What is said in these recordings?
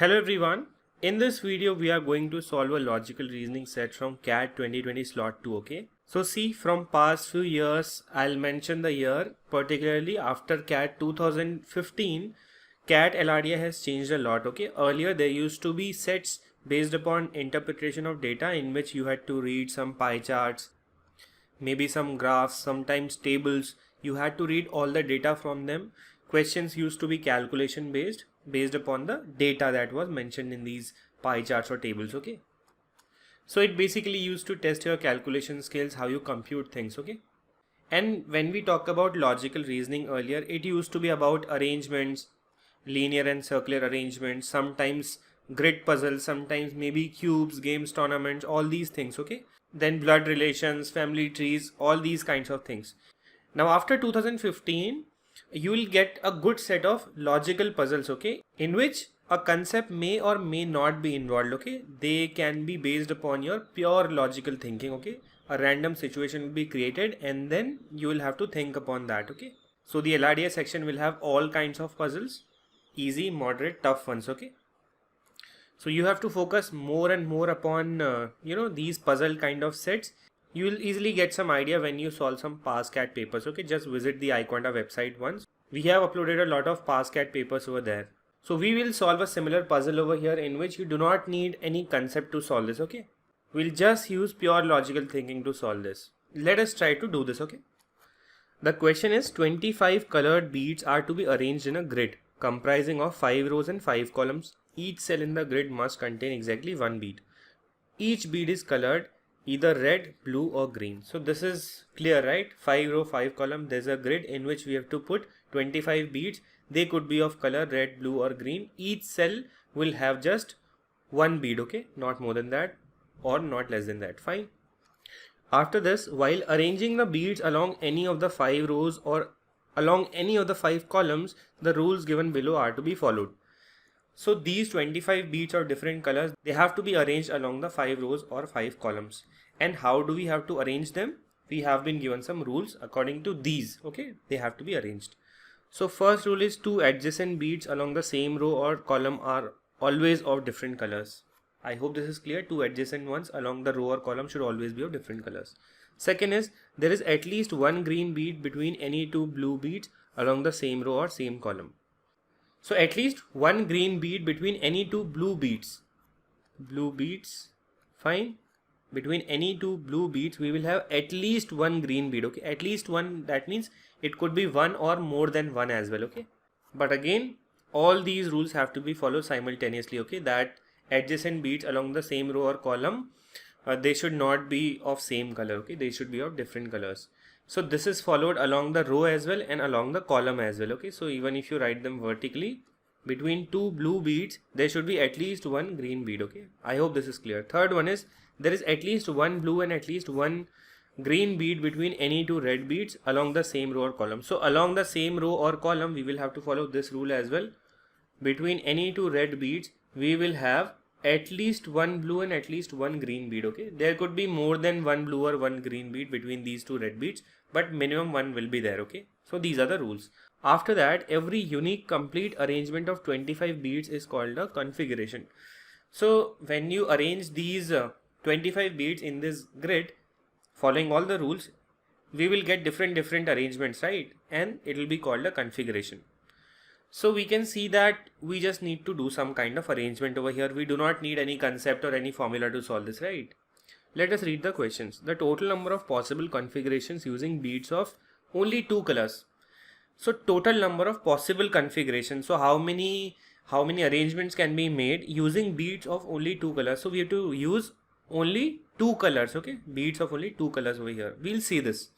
Hello everyone. In this video we are going to solve a logical reasoning set from CAT 2020 slot 2, okay? So see, from past few years, I'll mention the year, particularly after CAT 2015, CAT LRDI has changed a lot, okay? Earlier there used to be sets based upon interpretation of data in which you had to read some pie charts, maybe some graphs, sometimes tables. You had to read all the data from them. Questions used to be calculation based upon the data that was mentioned in these pie charts or tables, okay? So it basically used to test your calculation skills, how you compute things, okay? And when we talk about logical reasoning earlier, it used to be about arrangements, linear and circular arrangements, sometimes grid puzzles, sometimes maybe cubes, games, tournaments, all these things, okay? Then blood relations, family trees, all these kinds of things. Now after 2015, you will get a good set of logical puzzles, okay, in which a concept may or may not be involved, okay? They can be based upon your pure logical thinking, okay? A random situation will be created and then you will have to think upon that, okay? So the LRDI section will have all kinds of puzzles, easy, moderate, tough ones, okay? So you have to focus more and more upon, these puzzle kind of sets. You will easily get some idea when you solve some past CAT papers, okay? Just visit the iQuanta website once. We have uploaded a lot of past CAT papers over there. So we will solve a similar puzzle over here in which you do not need any concept to solve this, okay? We'll just use pure logical thinking to solve this. Let us try to do this, okay? The question is 25 colored beads are to be arranged in a grid comprising of 5 rows and 5 columns. Each cell in the grid must contain exactly one bead. Each bead is colored either red, blue or green. So this is clear, right? 5 row, 5 column. There's a grid in which we have to put 25 beads. They could be of color red, blue or green. Each cell will have just one bead, okay? Not more than that or not less than that. Fine. After this, while arranging the beads along any of the 5 rows or along any of the 5 columns, the rules given below are to be followed. So these 25 beads of different colors, they have to be arranged along the 5 rows or 5 columns. And how do we have to arrange them? We have been given some rules according to these, okay? They have to be arranged. So first rule is 2 adjacent beads along the same row or column are always of different colors. I hope this is clear. 2 adjacent ones along the row or column should always be of different colors. Second is there is at least one green bead between any 2 blue beads along the same row or same column. So at least one green bead between any 2 blue beads. Blue beads, fine. Between any 2 blue beads, we will have at least one green bead, okay? At least one, that means it could be one or more than one as well, okay? But again, all these rules have to be followed simultaneously, okay? That adjacent beads along the same row or column, they should not be of same color, okay? They should be of different colors. So this is followed along the row as well and along the column as well, okay? So even if you write them vertically, between 2 blue beads, there should be at least one green bead, okay? I hope this is clear. Third one is, there is at least one blue and at least one green bead between any 2 red beads along the same row or column. So along the same row or column, we will have to follow this rule as well. Between any 2 red beads, we will have at least one blue and at least one green bead, okay? There could be more than one blue or one green bead between these 2 red beads, but minimum one will be there, okay? So these are the rules. After that, every unique complete arrangement of 25 beads is called a configuration. So when you arrange these 25 beads in this grid, following all the rules, we will get different arrangements, right? And it will be called a configuration. So we can see that we just need to do some kind of arrangement over here. We do not need any concept or any formula to solve this, right? Let us read the questions. The total number of possible configurations using beads of only 2 colors. So total number of possible configurations. So how many arrangements can be made using beads of only 2 colors? So we have to use only 2 colors, okay? Beads of only 2 colors over here. We'll see this.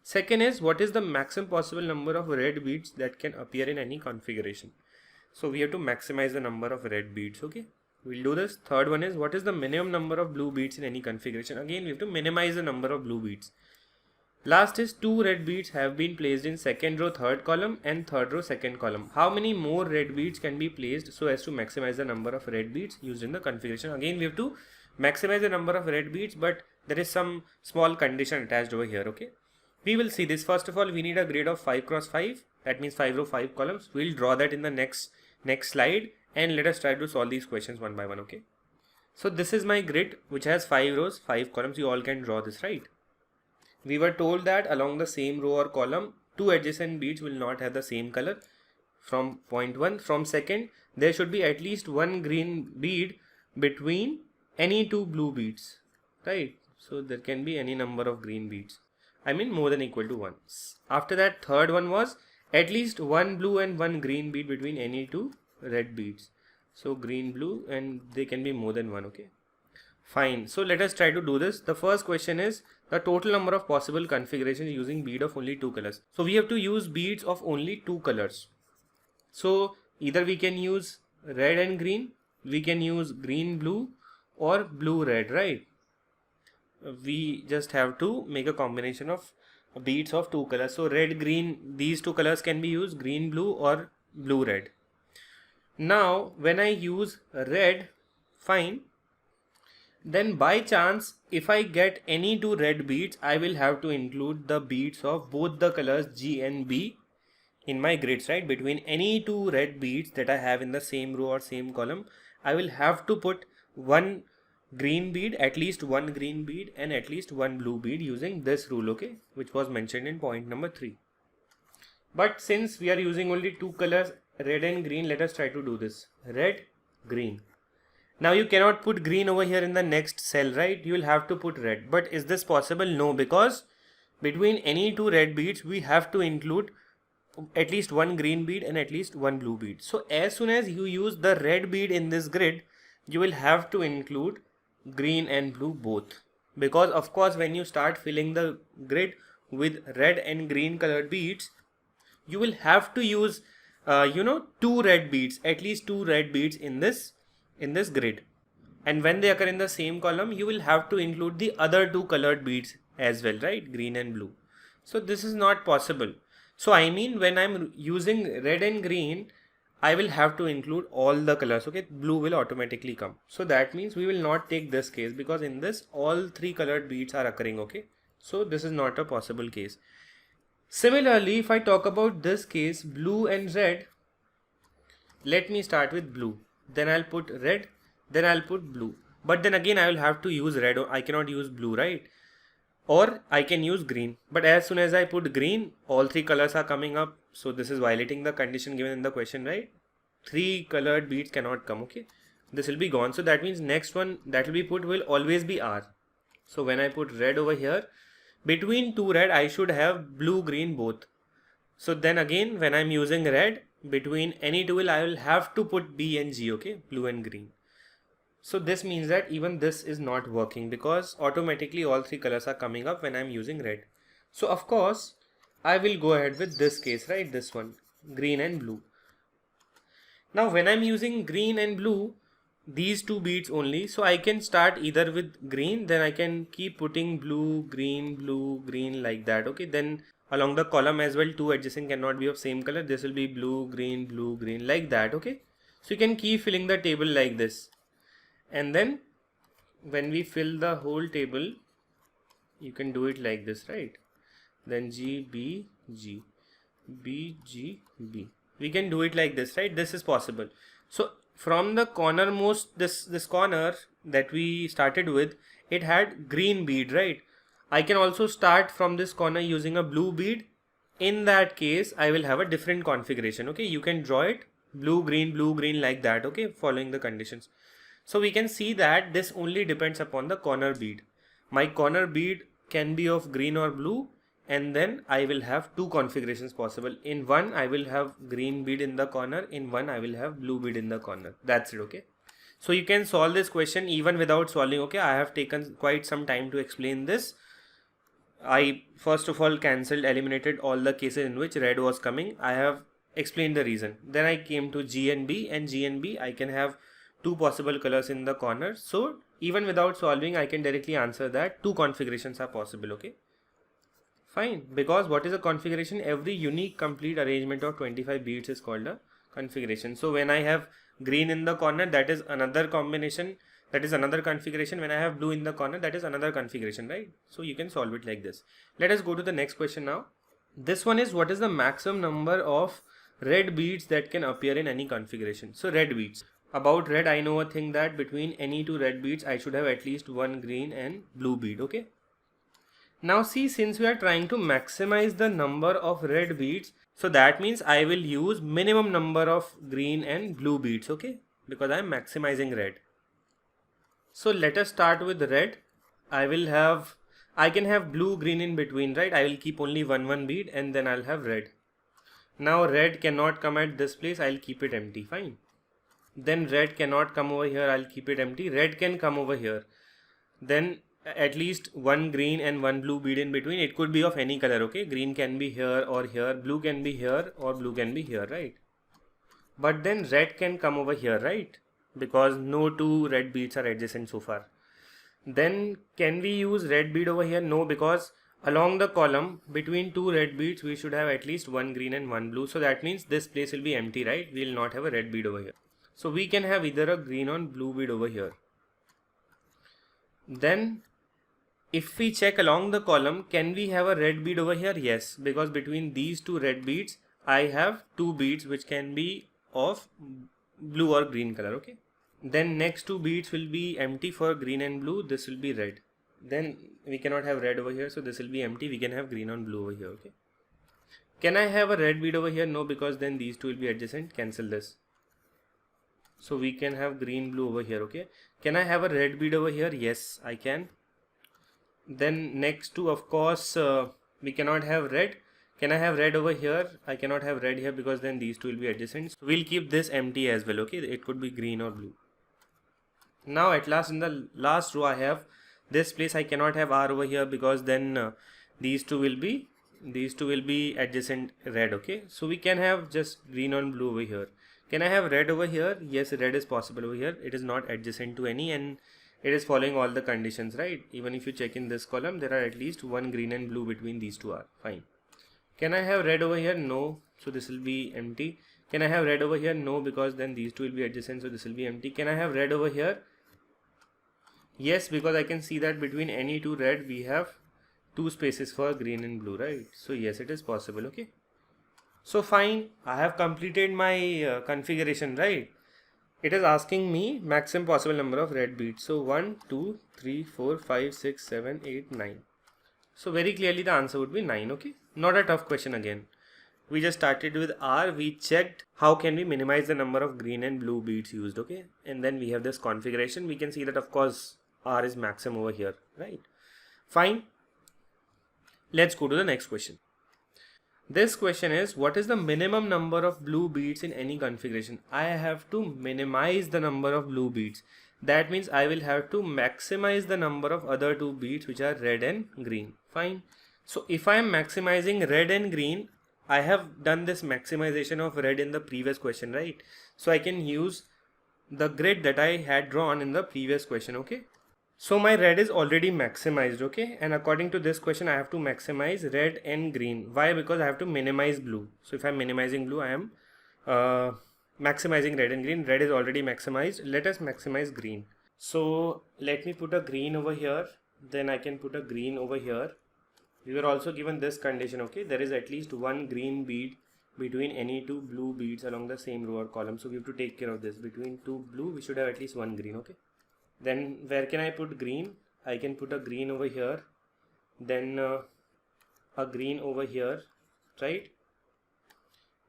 Second is, what is the maximum possible number of red beads that can appear in any configuration? So we have to maximize the number of red beads, okay? We'll do this. Third one is, what is the minimum number of blue beads in any configuration? Again, we have to minimize the number of blue beads. Last is 2 red beads have been placed in second row third column and third row second column. How many more red beads can be placed so as to maximize the number of red beads used in the configuration? Again, we have to maximize the number of red beads, but there is some small condition attached over here, okay? We will see this. First of all, we need a grid of 5 cross 5. That means 5 row 5 columns. We'll draw that in the next slide, and let us try to solve these questions one by one, okay? So this is my grid which has 5 rows, 5 columns. You all can draw this, right? We were told that along the same row or column, two adjacent beads will not have the same color from point 1. From second, there should be at least one green bead between any two blue beads, right? So there can be any number of green beads. I mean more than equal to 1. After that, third one was at least one blue and one green bead between any two red beads. So green, blue, and they can be more than one, okay? Fine. So let us try to do this. The first question is the total number of possible configurations using bead of only two colors. So we have to use beads of only two colors. So either we can use red and green, we can use green, blue, or blue, red, right? We just have to make a combination of beads of two colors. So red, green, these two colors can be used, green, blue, or blue, red. Now when I use red, fine, then by chance if I get any two red beads, I will have to include the beads of both the colors G and B in my grids, right? Between any two red beads that I have in the same row or same column, I will have to put one green bead, at least one green bead, and at least one blue bead using this rule, okay, which was mentioned in point number 3. But since we are using only two colors, red and green, let us try to do this. Red, green. Now you cannot put green over here in the next cell, right? You will have to put red. But is this possible? No, because between any two red beads, we have to include at least one green bead and at least one blue bead. So as soon as you use the red bead in this grid, you will have to include green and blue both. Because of course, when you start filling the grid with red and green colored beads, you will have to use two red beads, at least two red beads in this grid. And when they occur in the same column, you will have to include the other two colored beads as well, right? Green and blue. So this is not possible. So I mean, when I'm using red and green, I will have to include all the colors, okay? Blue will automatically come. So that means we will not take this case, because in this all three colored beads are occurring, okay? So this is not a possible case. Similarly, if I talk about this case, blue and red, let me start with blue. Then I'll put red, then I'll put blue. But then again, I will have to use red. I cannot use blue, right? Or I can use green. But as soon as I put green, all three colors are coming up. So this is violating the condition given in the question, right? Three colored beads cannot come, okay? This will be gone. So that means next one that will be put will always be R. So when I put red over here, between two red, I should have blue, green both. So then again, when I'm using red, between any two, I will have to put B and G, okay? Blue and green. So this means that even this is not working, because automatically all three colors are coming up when I'm using red. So of course, I will go ahead with this case, right? This one, green and blue. Now when I'm using green and blue, these two beads only, so I can start either with green, then I can keep putting blue, green like that, okay? Then along the column as well, two adjacent cannot be of same color. This will be blue, green like that, okay? So you can keep filling the table like this. And then when we fill the whole table, you can do it like this, right? Then G, B, G, B, G, B. We can do it like this, right? This is possible. So from the cornermost, this corner that we started with, it had green bead, right? I can also start from this corner using a blue bead. In that case, I will have a different configuration, okay? You can draw it blue, green like that, okay? Following the conditions. So we can see that this only depends upon the corner bead. My corner bead can be of green or blue, and then I will have two configurations possible. In one, I will have green bead in the corner. In one, I will have blue bead in the corner. That's it, okay? So you can solve this question even without solving, okay? I have taken quite some time to explain this. I first of all eliminated all the cases in which red was coming. I have explained the reason. Then I came to G and B, and G and B, I can have two possible colors in the corner. So even without solving, I can directly answer that two configurations are possible, okay? Fine, because what is a configuration? Every unique complete arrangement of 25 beads is called a configuration. So when I have green in the corner, that is another combination, that is another configuration. When I have blue in the corner, that is another configuration, right? So you can solve it like this. Let us go to the next question now. This one is, what is the maximum number of red beads that can appear in any configuration. So red beads. About red, I know a thing that between any two red beads, I should have at least one green and blue bead, okay? Now see, since we are trying to maximize the number of red beads, so that means I will use minimum number of green and blue beads, okay? Because I am maximizing red. So let us start with red. I can have blue, green in between, right? I will keep only one bead and then I'll have red. Now red cannot come at this place, I'll keep it empty, fine. Then red cannot come over here, I'll keep it empty. Red can come over here. Then at least one green and one blue bead in between. It could be of any color, okay? Green can be here or here, blue can be here or blue can be here, right? But then red can come over here, right? Because no two red beads are adjacent so far. Then can we use red bead over here? No, because along the column between two red beads we should have at least one green and one blue. So that means this place will be empty, right? We will not have a red bead over here. So we can have either a green or blue bead over here. Then if we check along the column, can we have a red bead over here? Yes, because between these two red beads I have two beads which can be of blue or green color, okay? Then next two beads will be empty for green and blue. This will be red. Then we cannot have red over here, so this will be empty. We can have green and blue over here, okay? Can I have a red bead over here? No, because then these two will be adjacent. Cancel this. So we can have green, blue over here, okay? Can I have a red bead over here? Yes, I can. Then next to, of course, we cannot have red. Can I have red over here? I cannot have red here because then these two will be adjacent. So we'll keep this empty as well, okay? It could be green or blue. Now at last, in the last row I have this place. I cannot have R over here because then these two will be adjacent red, okay? So we can have just green or blue over here. Can I have red over here? Yes, red is possible over here. It is not adjacent to any and it is following all the conditions, right? Even if you check in this column, there are at least one green and blue between these two are fine. Can I have red over here? No, so this will be empty. Can I have red over here? No, because then these two will be adjacent, so this will be empty. Can I have red over here? Yes, because I can see that between any two red we have two spaces for green and blue, right? So yes, it is possible, okay? So fine, I have completed my configuration, right? It is asking me maximum possible number of red beads. So 1, 2, 3, 4, 5, 6, 7, 8, 9. So very clearly the answer would be 9, okay? Not a tough question again. We just started with R. We checked how can we minimize the number of green and blue beads used, okay? And then we have this configuration. We can see that of course R is maximum over here, right? Fine. Let's go to the next question. This question is, what is the minimum number of blue beads in any configuration? I have to minimize the number of blue beads. That means I will have to maximize the number of other two beads which are red and green. Fine. So if I am maximizing red and green, I have done this maximization of red in the previous question, right? So I can use the grid that I had drawn in the previous question, okay? So my red is already maximized, okay? And according to this question, I have to maximize red and green. Why? Because I have to minimize blue. So if I'm minimizing blue, I am maximizing red and green. Red is already maximized. Let us maximize green. So let me put a green over here. Then I can put a green over here. We were also given this condition, okay? There is at least one green bead between any two blue beads along the same row or column. So we have to take care of this. Between two blue, we should have at least one green, okay? Then where can I put green? I can put a green over here, then a green over here, right?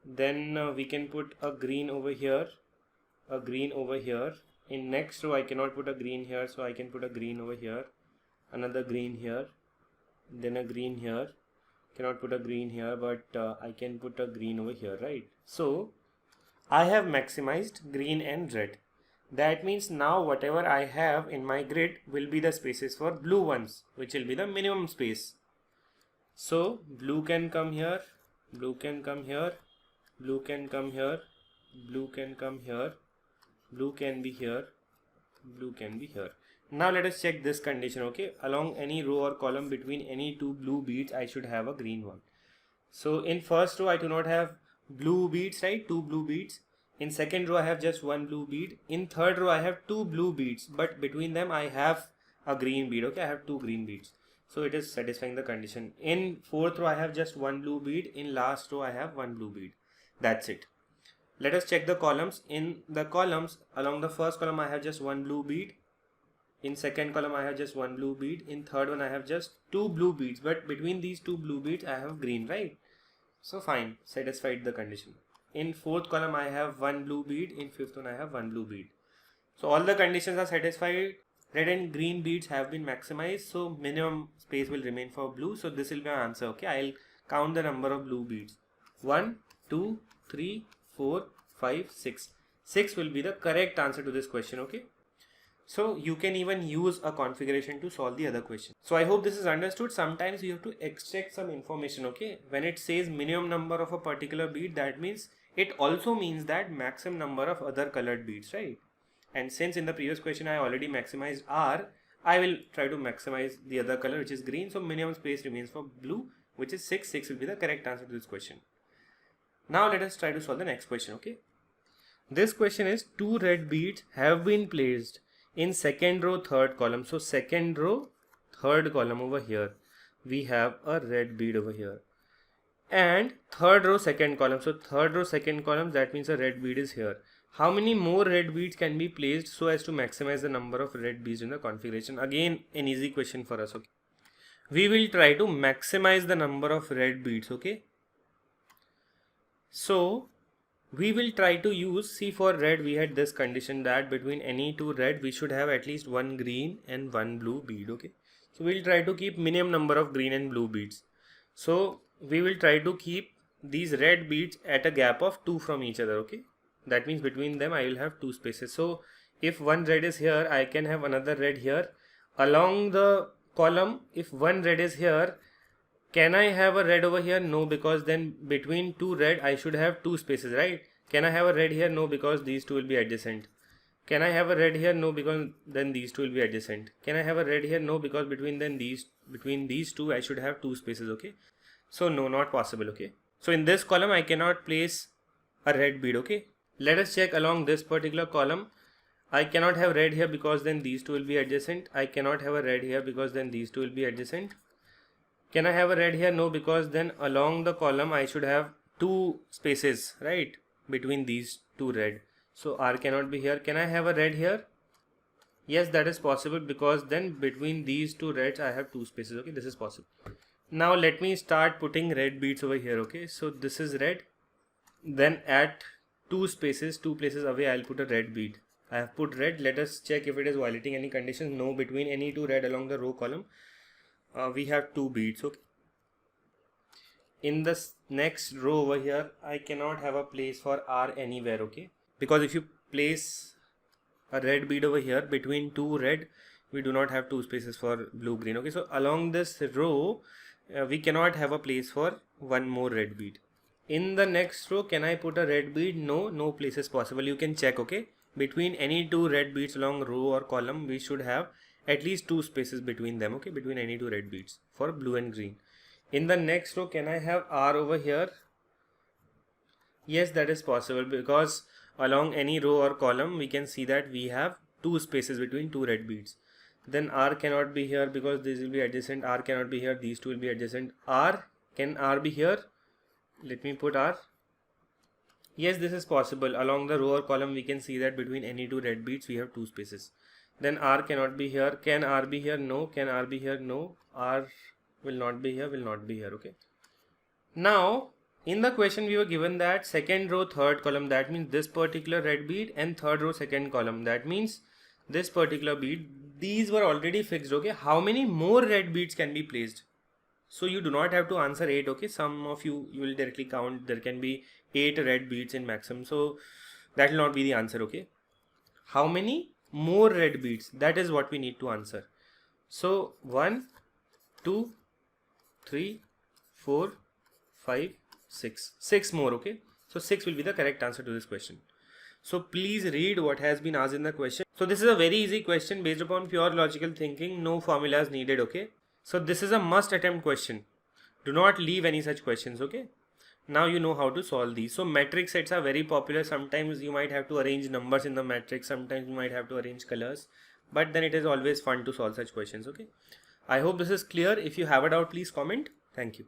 Then we can put a green over here, a green over here. In next row I cannot put a green here, so I can put a green over here, another green here, then a green here. Cannot put a green here, but I can put a green over here, right? So I have maximized green and red. That means now whatever I have in my grid will be the spaces for blue ones, which will be the minimum space. So blue can come here, blue can come here, blue can come here, blue can come here, blue can be here, blue can be here. Now let us check this condition, okay? Along any row or column between any two blue beads, I should have a green one. So in first row I do not have blue beads, right? Two blue beads. In second row I have just one blue bead. In third row I have two blue beads, but between them I have a green bead, okay? I have two green beads. So it is satisfying the condition. In fourth row I have just one blue bead. In last row I have one blue bead. That's it. Let us check the columns. In the columns, along the first column I have just one blue bead. In second column I have just one blue bead. In third one I have just two blue beads, but between these two blue beads I have green, right? So fine, satisfied the condition. In fourth column I have one blue bead. In fifth one I have one blue bead. So all the conditions are satisfied. Red and green beads have been maximized, so minimum space will remain for blue. So this will be my answer. Okay, I'll count the number of blue beads. 1, 2, 3, 4, 5, 6. 6 will be the correct answer to this question. Okay, so you can even use a configuration to solve the other question. So I hope this is understood. Sometimes you have to extract some information. Okay, when it says minimum number of a particular bead, that means it also means that maximum number of other colored beads, right? And since in the previous question I already maximized R, I will try to maximize the other color, which is green. So minimum space remains for blue, which is 6. 6 will be the correct answer to this question. Now let us try to solve the next question. Okay, this question is two red beads have been placed in second row, third column. So second row, third column over here, we have a red bead over here. And third row, second column. So third row, second column, that means a red bead is here. How many more red beads can be placed so as to maximize the number of red beads in the configuration? Again, an easy question for us. Okay, we will try to maximize the number of red beads. Okay, so we will try to use, see, for red we had this condition that between any two red we should have at least one green and one blue bead. Okay, so we'll try to keep minimum number of green and blue beads. So we will try to keep these red beads at a gap of 2 from each other. Okay, that means between them I will have 2 spaces. So if one red is here, I can have another red here. Along the column, if one red is here, can I have a red over here? No, because then between two red I should have 2 spaces, right? Can I have a red here? No, because these two will be adjacent. Can I have a red here? No, because then these two will be adjacent. Can I have a red here? No, because between these two I should have 2 spaces. Okay, so no, not possible. Okay, so in this column I cannot place a red bead. Okay, let us check along this particular column. I cannot have red here because then these two will be adjacent. I cannot have a red here because then these two will be adjacent. Can I have a red here? No, because then along the column I should have 2 spaces, right, between these two red. So R cannot be here. Can I have a red here? Yes, that is possible, because then between these two reds I have 2 spaces. Okay, this is possible. Now let me start putting red beads over here. Okay, so this is red. Then at 2 spaces, 2 places away, I'll put a red bead. I have put red. Let us check if it is violating any conditions. No, between any two red along the row column, we have 2 beads. Okay. In this next row over here, I cannot have a place for R anywhere. Okay, because if you place a red bead over here between two red, we do not have 2 spaces for blue green. Okay, so along this row, we cannot have a place for one more red bead. In the next row, can I put a red bead? No, no place is possible. You can check. Okay, between any two red beads along row or column, we should have at least 2 spaces between them. Okay, between any two red beads for blue and green. In the next row, can I have R over here? Yes, that is possible, because along any row or column we can see that we have 2 spaces between two red beads. Then R cannot be here because these will be adjacent. R cannot be here, these two will be adjacent. R, can R be here? Let me put R. Yes, this is possible. Along the row or column we can see that between any two red beads we have 2 spaces. Then R cannot be here. Can R be here? No. Can R be here? No. R will not be here, will not be here. Okay, now in the question we were given that second row, third column, that means this particular red bead, and third row, second column, that means this particular bead. These were already fixed. Okay, how many more red beads can be placed? So you do not have to answer 8. Okay, some of you will directly count. There can be 8 red beads in maximum, so that will not be the answer. Okay, how many more red beads? That is what we need to answer. So 1, 2, 3, 4, 5, 6. 6 more. Okay, so 6 will be the correct answer to this question. So please read what has been asked in the question. So this is a very easy question based upon pure logical thinking. No formulas needed. Okay, so this is a must attempt question. Do not leave any such questions. Okay, now you know how to solve these. So matrix sets are very popular. Sometimes you might have to arrange numbers in the matrix. Sometimes you might have to arrange colors. But then it is always fun to solve such questions. Okay, I hope this is clear. If you have a doubt, please comment. Thank you.